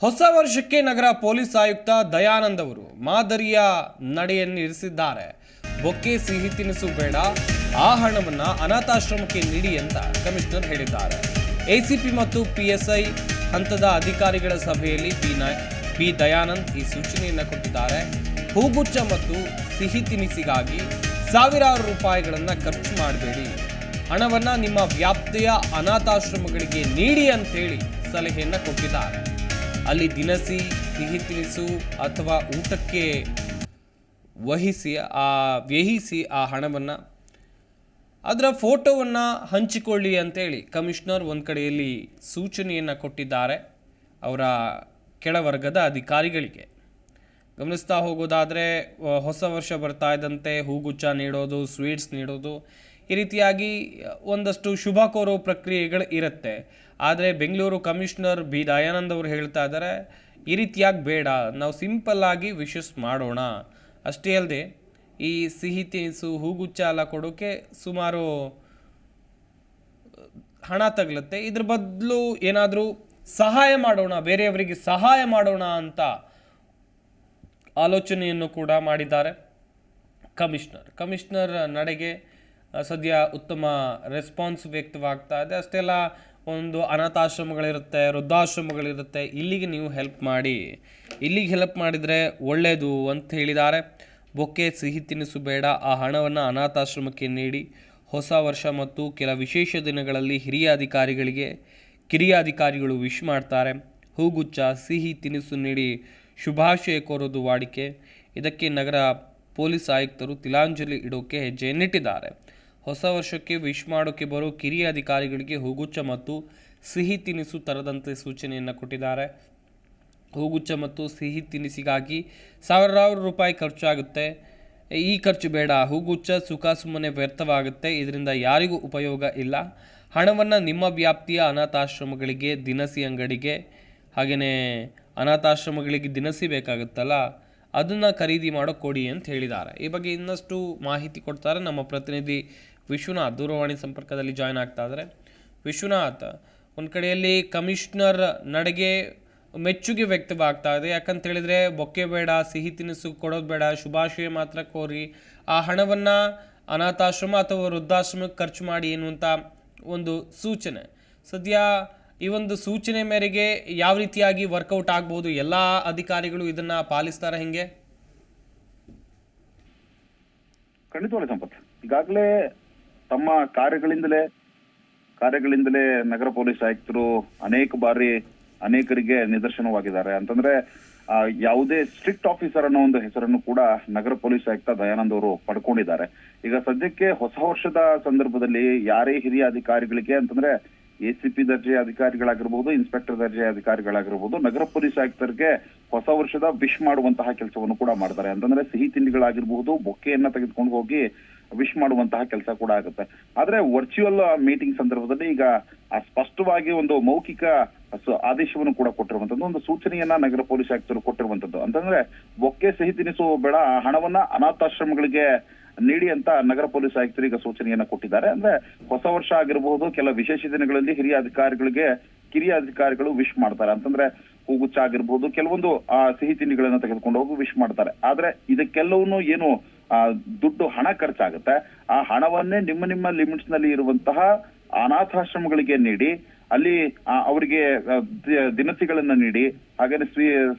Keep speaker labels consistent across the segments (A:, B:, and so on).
A: ಹೊಸ ವರ್ಷಕ್ಕೆ ನಗರ ಪೊಲೀಸ್ ಆಯುಕ್ತ ದಯಾನಂದ್ ಅವರು ಮಾದರಿಯ ನಡೆಯನ್ನು ಇರಿಸಿದ್ದಾರೆ. ಬೊಕ್ಕೆ ಸಿಹಿ ತಿನಿಸು ಬೇಡ, ಆ ಹಣವನ್ನ ಅನಾಥಾಶ್ರಮಕ್ಕೆ ನೀಡಿ ಅಂತ ಕಮಿಷನರ್ ಹೇಳಿದ್ದಾರೆ. ಎಸಿಪಿ ಮತ್ತು ಪಿಎಸ್ಐ ಹಂತದ ಅಧಿಕಾರಿಗಳ ಸಭೆಯಲ್ಲಿ ಬಿ ದಯಾನಂದ್ ಈ ಸೂಚನೆಯನ್ನು ಕೊಟ್ಟಿದ್ದಾರೆ. ಹೂಗುಚ್ಚ ಮತ್ತು ಸಿಹಿ ತಿನಿಸಿಗಾಗಿ ಸಾವಿರಾರು ರೂಪಾಯಿಗಳನ್ನು ಖರ್ಚು ಮಾಡಬೇಡಿ, ಹಣವನ್ನ ನಿಮ್ಮ ವ್ಯಾಪ್ತಿಯ ಅನಾಥಾಶ್ರಮಗಳಿಗೆ ನೀಡಿ ಅಂತೇಳಿ ಸಲಹೆಯನ್ನು ಕೊಟ್ಟಿದ್ದಾರೆ. ಅಲ್ಲಿ ದಿನಸಿ, ಸಿಹಿ ತಿನಿಸು ಅಥವಾ ಊಟಕ್ಕೆ ವ್ಯಯಿಸಿ ಆ ಹಣವನ್ನು ಅದರ ಫೋಟೋವನ್ನು ಹಂಚಿಕೊಳ್ಳಿ ಅಂತೇಳಿ ಕಮಿಷನರ್ ಒಂದು ಕಡೆಯಲ್ಲಿ ಸೂಚನೆಯನ್ನು ಕೊಟ್ಟಿದ್ದಾರೆ ಅವರ ಕೆಳವರ್ಗದ ಅಧಿಕಾರಿಗಳಿಗೆ. ಗಮನಿಸ್ತಾ ಹೋಗೋದಾದರೆ ಹೊಸ ವರ್ಷ ಬರ್ತಾ ಇದ್ದಂತೆ ಹೂಗುಚ್ಚ ನೀಡೋದು, ಸ್ವೀಟ್ಸ್ ನೀಡೋದು, ಈ ರೀತಿಯಾಗಿ ಒಂದಷ್ಟು ಶುಭ ಕೋರೋ ಪ್ರಕ್ರಿಯೆಗಳು ಇರುತ್ತೆ. ಆದರೆ ಬೆಂಗಳೂರು ಕಮಿಷನರ್ ಬಿ ದಯಾನಂದ್ ಅವರು ಹೇಳ್ತಾ ಇದ್ದಾರೆ, ಈ ರೀತಿಯಾಗಿ ಬೇಡ, ನಾವು ಸಿಂಪಲ್ಲಾಗಿ ವಿಶಸ್ ಮಾಡೋಣ. ಅಷ್ಟೇ ಅಲ್ಲದೆ ಈ ಸಿಹಿ ತಿನಿಸು, ಹೂಗುಚ್ಚ ಎಲ್ಲ ಕೊಡೋಕ್ಕೆ ಸುಮಾರು ಹಣ ತಗಲುತ್ತೆ. ಇದ್ರ ಬದಲು ಏನಾದರೂ ಸಹಾಯ ಮಾಡೋಣ, ಬೇರೆಯವರಿಗೆ ಸಹಾಯ ಮಾಡೋಣ ಅಂತ ಆಲೋಚನೆಯನ್ನು ಕೂಡ ಮಾಡಿದ್ದಾರೆ ಕಮಿಷನರ್ ನಡೆಗೆ ಸದ್ಯ ಉತ್ತಮ ರೆಸ್ಪಾನ್ಸ್ ವ್ಯಕ್ತವಾಗ್ತಾ ಇದೆ. ಅಷ್ಟೇ ಅಲ್ಲ, ಒಂದು ಅನಾಥಾಶ್ರಮಗಳಿರುತ್ತೆ, ವೃದ್ಧಾಶ್ರಮಗಳಿರುತ್ತೆ, ಇಲ್ಲಿಗೆ ನೀವು ಹೆಲ್ಪ್ ಮಾಡಿ, ಇಲ್ಲಿಗೆ ಹೆಲ್ಪ್ ಮಾಡಿದರೆ ಒಳ್ಳೆಯದು ಅಂತ ಹೇಳಿದ್ದಾರೆ. ಬೊಕ್ಕೆ ಸಿಹಿ ತಿನಿಸು ಬೇಡ, ಆ ಹಣವನ್ನು ಅನಾಥಾಶ್ರಮಕ್ಕೆ ನೀಡಿ. ಹೊಸ ವರ್ಷ ಮತ್ತು ಕೆಲ ವಿಶೇಷ ದಿನಗಳಲ್ಲಿ ಕಿರಿಯ ಅಧಿಕಾರಿಗಳು ವಿಶ್ ಮಾಡ್ತಾರೆ. ಹೂಗುಚ್ಚ, ಸಿಹಿ ತಿನಿಸು ನೀಡಿ ಶುಭಾಶಯ ಕೋರೋದು ವಾಡಿಕೆ. ಇದಕ್ಕೆ ನಗರ ಪೊಲೀಸ್ ಆಯುಕ್ತರು ತಿಲಾಂಜಲಿ ಇಡೋಕೆ ಹೆಜ್ಜೆಯನ್ನಿಟ್ಟಿದ್ದಾರೆ. ಹೊಸ ವರ್ಷಕ್ಕೆ ವಿಶ್ ಮಾಡೋಕ್ಕೆ ಬರೋ ಕಿರಿಯ ಅಧಿಕಾರಿಗಳಿಗೆ ಹೂಗುಚ್ಚ ಮತ್ತು ಸಿಹಿ ತಿನಿಸು ತರದಂತೆ ಸೂಚನೆಯನ್ನು ಕೊಟ್ಟಿದ್ದಾರೆ. ಹೂಗುಚ್ಚ ಮತ್ತು ಸಿಹಿ ತಿನಿಸಿಗಾಗಿ ಸಾವಿರಾರು ರೂಪಾಯಿ ಖರ್ಚಾಗುತ್ತೆ, ಈ ಖರ್ಚು ಬೇಡ. ಹೂಗುಚ್ಚ ಸುಖ ಸುಮ್ಮನೆ ವ್ಯರ್ಥವಾಗುತ್ತೆ, ಇದರಿಂದ ಯಾರಿಗೂ ಉಪಯೋಗ ಇಲ್ಲ. ಹಣವನ್ನು ನಿಮ್ಮ ವ್ಯಾಪ್ತಿಯ ಅನಾಥಾಶ್ರಮಗಳಿಗೆ, ದಿನಸಿ ಅಂಗಡಿಗೆ, ಹಾಗೆಯೇ ಅನಾಥಾಶ್ರಮಗಳಿಗೆ ದಿನಸಿ ಬೇಕಾಗುತ್ತಲ್ಲ, ಅದನ್ನು ಖರೀದಿ ಮಾಡೋ ಕೊಡಿ ಅಂತ ಹೇಳಿದ್ದಾರೆ. ಈ ಬಗ್ಗೆ ಇನ್ನಷ್ಟು ಮಾಹಿತಿ ಕೊಡ್ತಾರೆ ನಮ್ಮ ಪ್ರತಿನಿಧಿ ವಿಶ್ವನಾಥ್, ದೂರವಾಣಿ ಸಂಪರ್ಕದಲ್ಲಿ ಜಾಯ್ನ್ ಆಗ್ತಾ ಇದ್ದಾರೆ. ವಿಶ್ವನಾಥ್, ಒಂದು ಕಡೆಯಲ್ಲಿ ಕಮಿಷನರ್ ನಡೆಗೆ ಮೆಚ್ಚುಗೆ ವ್ಯಕ್ತವಾಗ್ತಾ ಇದೆ. ಯಾಕಂತ ಹೇಳಿದ್ರೆ ಬೊಕ್ಕೆ ಬೇಡ, ಸಿಹಿ ತಿನಿಸು ಕೊಡೋದು ಬೇಡ, ಶುಭಾಶಯ ಮಾತ್ರ ಕೋರಿ ಆ ಹಣವನ್ನು ಅನಾಥಾಶ್ರಮ ಅಥವಾ ವೃದ್ಧಾಶ್ರಮಕ್ಕೆ ಖರ್ಚು ಮಾಡಿ ಎನ್ನುವಂಥ ಒಂದು ಸೂಚನೆ. ಸದ್ಯ ಈ ಒಂದು ಸೂಚನೆ ಮೇರೆಗೆ ಯಾವ ರೀತಿಯಾಗಿ ವರ್ಕೌಟ್ ಆಗ್ಬೋದು? ಎಲ್ಲ ಅಧಿಕಾರಿಗಳು ಇದನ್ನ ಪಾಲಿಸ್ತಾರೆ ಹೆಂಗೆ?
B: ಖಂಡಿತವಾಗಿ ಸಂಪತ್, ಈಗಾಗಲೇ ತಮ್ಮ ಕಾರ್ಯಗಳಿಂದಲೇ ನಗರ ಪೊಲೀಸ್ ಆಯುಕ್ತರು ಅನೇಕ ಬಾರಿ ಅನೇಕರಿಗೆ ನಿದರ್ಶನವಾಗಿದ್ದಾರೆ. ಅಂತಂದ್ರೆ ಯಾವುದೇ ಸ್ಟ್ರಿಕ್ಟ್ ಆಫೀಸರ್ ಅನ್ನೋ ಒಂದು ಹೆಸರನ್ನು ಕೂಡ ನಗರ ಪೊಲೀಸ್ ಆಯುಕ್ತ ದಯಾನಂದ್ ಅವರು ಪಡ್ಕೊಂಡಿದ್ದಾರೆ. ಈಗ ಸದ್ಯಕ್ಕೆ ಹೊಸ ವರ್ಷದ ಸಂದರ್ಭದಲ್ಲಿ ಯಾರೇ ಹಿರಿಯ ಅಧಿಕಾರಿಗಳಿಗೆ ಅಂತಂದ್ರೆ ಎಸಿಪಿ ದರ್ಜೆ ಅಧಿಕಾರಿಗಳಾಗಿರ್ಬೋದು, ಇನ್ಸ್ಪೆಕ್ಟರ್ ದರ್ಜೆ ಅಧಿಕಾರಿಗಳಾಗಿರ್ಬೋದು, ನಗರ ಪೊಲೀಸ್ ಆಯುಕ್ತರಿಗೆ ಹೊಸ ವರ್ಷದ ವಿಶ್ ಮಾಡುವಂತಹ ಕೆಲಸವನ್ನು ಕೂಡ ಮಾಡ್ತಾರೆ. ಅಂತಂದ್ರೆ ಸಿಹಿ ತಿಂಡಿಗಳಾಗಿರ್ಬಹುದು, ಬೊಕ್ಕೆಯನ್ನ ತೆಗೆದುಕೊಂಡು ಹೋಗಿ ವಿಶ್ ಮಾಡುವಂತಹ ಕೆಲಸ ಕೂಡ ಆಗುತ್ತೆ. ಆದ್ರೆ ವರ್ಚುವಲ್ ಮೀಟಿಂಗ್ ಸಂದರ್ಭದಲ್ಲಿ ಈಗ ಸ್ಪಷ್ಟವಾಗಿ ಒಂದು ಮೌಖಿಕ ಆದೇಶವನ್ನು ಕೂಡ ಕೊಟ್ಟಿರುವಂತದ್ದು, ಒಂದು ಸೂಚನೆಯನ್ನ ನಗರ ಪೊಲೀಸ್ ಆಯುಕ್ತರು ಕೊಟ್ಟಿರುವಂತದ್ದು. ಅಂತಂದ್ರೆ ಬೊಕ್ಕೆ ಸಿಹಿ ತಿನಿಸು ಬೇಡ, ಹಣವನ್ನ ಅನಾಥಾಶ್ರಮಗಳಿಗೆ ನೀಡಿ ಅಂತ ನಗರ ಪೊಲೀಸ್ ಆಯುಕ್ತರು ಈಗ ಸೂಚನೆಯನ್ನ ಕೊಟ್ಟಿದ್ದಾರೆ. ಅಂದ್ರೆ ಹೊಸ ವರ್ಷ ಆಗಿರಬಹುದು, ಕೆಲ ವಿಶೇಷ ದಿನಗಳಲ್ಲಿ ಕಿರಿಯ ಅಧಿಕಾರಿಗಳು ವಿಶ್ ಮಾಡ್ತಾರೆ. ಅಂತಂದ್ರೆ ಹೂಗುಚ್ಚ ಆಗಿರ್ಬೋದು, ಕೆಲವೊಂದು ಸಿಹಿ ತಿಂಡಿಗಳನ್ನ ತೆಗೆದುಕೊಂಡು ಹೋಗಿ ವಿಶ್ ಮಾಡ್ತಾರೆ. ಆದ್ರೆ ಇದಕ್ಕೆಲ್ಲವನ್ನು ಏನು ದುಡ್ಡು ಹಣ ಖರ್ಚಾಗುತ್ತೆ, ಆ ಹಣವನ್ನೇ ನಿಮ್ಮ ಲಿಮಿಟ್ಸ್ ನಲ್ಲಿ ಇರುವಂತಹ ಅನಾಥಾಶ್ರಮಗಳಿಗೆ ನೀಡಿ, ಅಲ್ಲಿ ಅವರಿಗೆ ದಿನಸಿಗಳನ್ನ ನೀಡಿ, ಹಾಗೇನೆ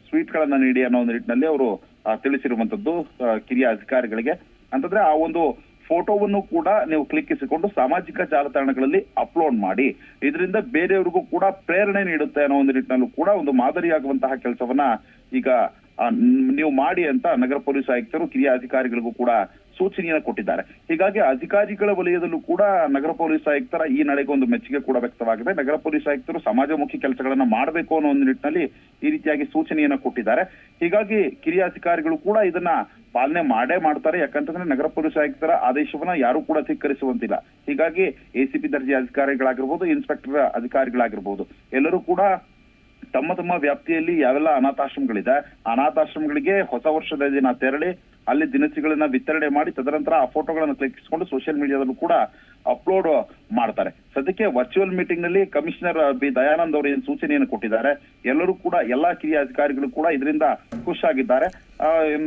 B: ಸ್ವೀಟ್ ಗಳನ್ನ ನೀಡಿ ಅನ್ನೋ ಒಂದು ನಿಟ್ಟಿನಲ್ಲಿ ಅವರು ತಿಳಿಸಿರುವಂತದ್ದು ಕಿರಿಯ ಅಧಿಕಾರಿಗಳಿಗೆ. ಅಂತಂದ್ರೆ ಆ ಒಂದು ಫೋಟೋವನ್ನು ಕೂಡ ನೀವು ಕ್ಲಿಕ್ಕಿಸಿಕೊಂಡು ಸಾಮಾಜಿಕ ಜಾಲತಾಣಗಳಲ್ಲಿ ಅಪ್ಲೋಡ್ ಮಾಡಿ, ಇದರಿಂದ ಬೇರೆಯವರಿಗೂ ಕೂಡ ಪ್ರೇರಣೆ ನೀಡುತ್ತೆ ಅನ್ನೋ ಒಂದು ನಿಟ್ಟಿನಲ್ಲೂ ಕೂಡ ಒಂದು ಮಾದರಿಯಾಗುವಂತಹ ಕೆಲಸವನ್ನ ಈಗ ನೀವು ಮಾಡಿ ಅಂತ ನಗರ ಪೊಲೀಸ್ ಆಯುಕ್ತರು ಕಿರಿಯ ಅಧಿಕಾರಿಗಳಿಗೂ ಕೂಡ ಸೂಚನೆಯನ್ನು ಕೊಟ್ಟಿದ್ದಾರೆ. ಹೀಗಾಗಿ ಅಧಿಕಾರಿಗಳ ವಲಯದಲ್ಲೂ ಕೂಡ ನಗರ ಪೊಲೀಸ್ ಆಯುಕ್ತರ ಈ ನಡೆಗೆ ಒಂದು ಮೆಚ್ಚುಗೆ ಕೂಡ ವ್ಯಕ್ತವಾಗಿದೆ. ನಗರ ಪೊಲೀಸ್ ಆಯುಕ್ತರು ಸಮಾಜಮುಖಿ ಕೆಲಸಗಳನ್ನ ಮಾಡಬೇಕು ಅನ್ನೋ ಒಂದು ನಿಟ್ಟಿನಲ್ಲಿ ಈ ರೀತಿಯಾಗಿ ಸೂಚನೆಯನ್ನ ಕೊಟ್ಟಿದ್ದಾರೆ. ಹೀಗಾಗಿ ಕಿರಿಯ ಅಧಿಕಾರಿಗಳು ಕೂಡ ಇದನ್ನ ಪಾಲನೆ ಮಾಡ್ತಾರೆ. ಯಾಕಂತಂದ್ರೆ ನಗರ ಪೊಲೀಸ್ ಆಯುಕ್ತರ ಆದೇಶವನ್ನ ಯಾರು ಕೂಡ ಧಿಕ್ಕರಿಸುವಂತಿಲ್ಲ. ಹೀಗಾಗಿ ಎಸಿಪಿ ದರ್ಜೆ ಅಧಿಕಾರಿಗಳಾಗಿರ್ಬೋದು, ಇನ್ಸ್ಪೆಕ್ಟರ್ ಅಧಿಕಾರಿಗಳಾಗಿರ್ಬೋದು, ಎಲ್ಲರೂ ಕೂಡ ತಮ್ಮ ವ್ಯಾಪ್ತಿಯಲ್ಲಿ ಯಾವೆಲ್ಲ ಅನಾಥಾಶ್ರಮಗಳಿದೆ, ಅನಾಥಾಶ್ರಮಗಳಿಗೆ ಹೊಸ ವರ್ಷದ ದಿನ ತೆರಳಿ ಅಲ್ಲಿ ದಿನಸಿಗಳನ್ನ ವಿತರಣೆ ಮಾಡಿ ತದನಂತರ ಆ ಫೋಟೋಗಳನ್ನ ಕ್ಲಿಕ್ಕಿಸಿಕೊಂಡು ಸೋಷಿಯಲ್ ಮೀಡಿಯಾದಲ್ಲೂ ಕೂಡ ಅಪ್ಲೋಡ್ ಮಾಡ್ತಾರೆ. ಸದ್ಯಕ್ಕೆ ವರ್ಚುವಲ್ ಮೀಟಿಂಗ್ ನಲ್ಲಿ ಕಮಿಷನರ್ ಬಿ ದಯಾನಂದ್ ಅವರು ಏನ್ ಸೂಚನೆಯನ್ನು ಕೊಟ್ಟಿದ್ದಾರೆ, ಎಲ್ಲರೂ ಕೂಡ ಎಲ್ಲಾ ಕಿರಿಯ ಅಧಿಕಾರಿಗಳು ಕೂಡ ಇದರಿಂದ ಖುಷಿಯಾಗಿದ್ದಾರೆ.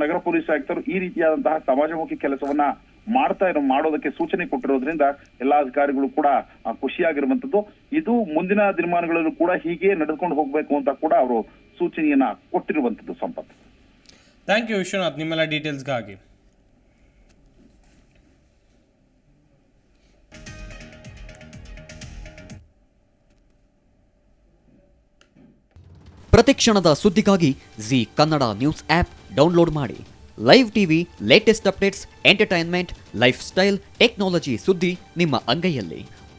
B: ನಗರ ಪೊಲೀಸ್ ಆಯುಕ್ತರು ಈ ರೀತಿಯಾದಂತಹ ಸಮಾಜಮುಖಿ ಕೆಲಸವನ್ನ ಮಾಡೋದಕ್ಕೆ ಸೂಚನೆ ಕೊಟ್ಟಿರೋದ್ರಿಂದ ಎಲ್ಲಾ ಅಧಿಕಾರಿಗಳು ಕೂಡ ಖುಷಿಯಾಗಿರುವಂತದ್ದು. ಇದು ಮುಂದಿನ ದಿನಮಾನಗಳಲ್ಲೂ ಕೂಡ ಹೀಗೆ ನಡೆದುಕೊಂಡು ಹೋಗ್ಬೇಕು ಅಂತ ಕೂಡ ಅವರು ಸೂಚನೆಯನ್ನ ಕೊಟ್ಟಿರುವಂತದ್ದು. ಸಂಪತ್,
A: ಥ್ಯಾಂಕ್ ಯು ವಿಶ್ವನಾಥ್ ನಿಮ್ಮೆಲ್ಲ ಡೀಟೇಲ್ಸ್ಗಾಗಿ.
C: ಪ್ರತಿಕ್ಷಣದ ಸುದ್ದಿಗಾಗಿ Zee Kannada news app download ಮಾಡಿ. Live TV, latest updates, entertainment, lifestyle, technology ಸುದ್ದಿ ನಿಮ್ಮ ಅಂಗೈಯಲ್ಲಿ.